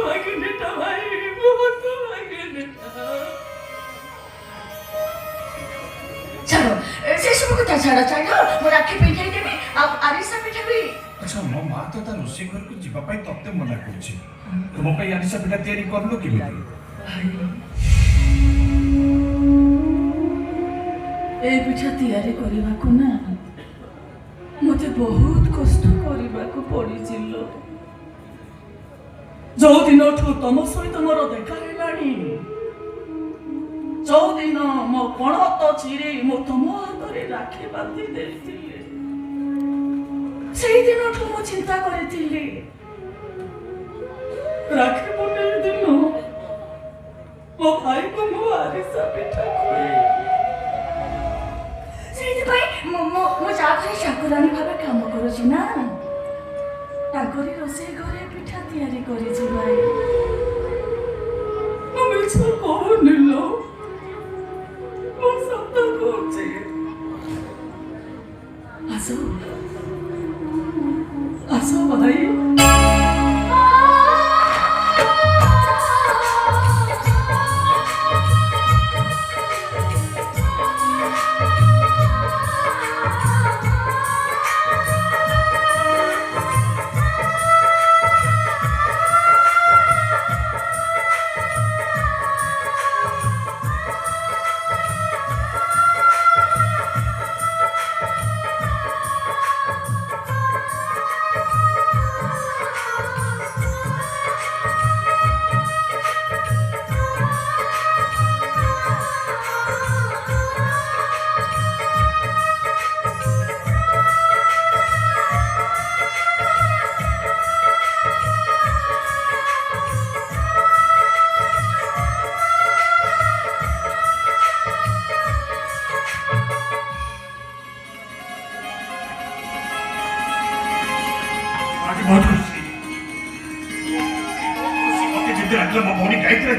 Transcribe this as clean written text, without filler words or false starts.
ଭାଗିନୀଟା ଭାଇ, ବହୁତ ଭାଗିନୀଟା। ଛାଡ଼ ସେସବୁ କଥା ଛାଡ଼ ମୁଁ ରାକ୍ଷୀ ପିନ୍ଧାଇ ଦେବି ଆଉ ଆରିସା ପିଠା ବି। ଆଚ୍ଛା ମୋ ମା ତ ତା ରୋଷେଇ ଘରକୁ ଯିବା ପାଇଁ ତତେ ମନା କରୁଛି, ମୋ ପାଇଁ ଆରିସା ପିଠା ତିଆରି କରିଲୁ କେମିତି? এই ପିଠା ତିଆରି କରିବାକୁ ନା ମତେ ବହୁତ କଷ୍ଟ କରିବାକୁ ପଡ଼ିছিল। ଯୋଉଦିନଠୁ ତମ ସହିତ ମୋର ଦେଖା ହେଲାଣି, ଯୋଉଦିନ ମୋ ପଣତ ଚିରି ମୁଁ ତମ ହାତରେ ରାକ୍ଷୀ ବାନ୍ଧି ଦେଇଥିଲି, ସେଇଦିନଠୁ ମୁଁ ଚିନ୍ତା କରିଥିଲି ରାକ୍ଷୀ ପୂର୍ଣ୍ଣିମା ଦିନ ମୋ ଭାଇକୁ ମୁଁ ଆରିସା ପିଠା ଖୁଆଇବି। ସେଇଥିପାଇଁ ମୁଁ ଯା ଘରେ ଚାକରାଣୀ ଭାବେ କାମ କରୁଛି ନା, ତାଙ୍କରି ରୋଷେଇ ଘରେ ପିଠା ତିଆରି କରିଛି ଭାଇ। ମୁଁ ମିଛ କହୁନି ଲୋ, ମୁଁ ସତ କହୁଛି। ଆସ ଆସ ଭାଇ। आज बहुत खुशी मत जिद्द रख लो, मैं भौणी गायत्री